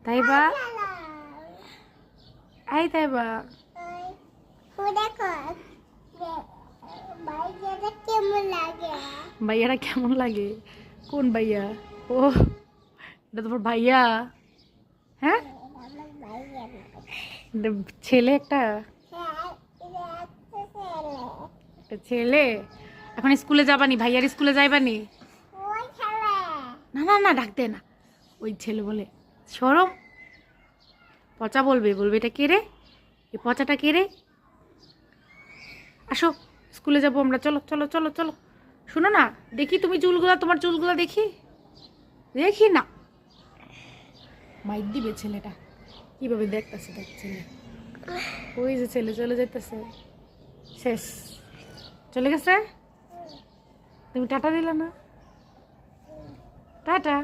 Taiba I Taiba ভাইয়াটা কেমন লাগে? কোন ভাইয়া? ও এটা তোমার ভাইয়া? হ্যাঁ ছেলে একটা ছেলে। এখন স্কুলে যাবানি? ভাইয়ার স্কুলে যাইবানি? না না না ডাক দে না, ওই ছেলে বলে সরম। পচা বলবে, বলবে এটা কে রে, এই পচাটা কে রে? আসো স্কুলে যাবো আমরা, চলো চলো চলো চলো। শুনো না, দেখি তুমি চুলগুলা, তোমার চুলগুলা দেখি দেখি না। মাইক দিবে ছেলেটা, কিভাবে দেখতেছে দেখ ছেলে। ওই যে ছেলে চলে যেতেছে, শেষ চলে গেছে। তুমি টাটা দিলা না? টাটা।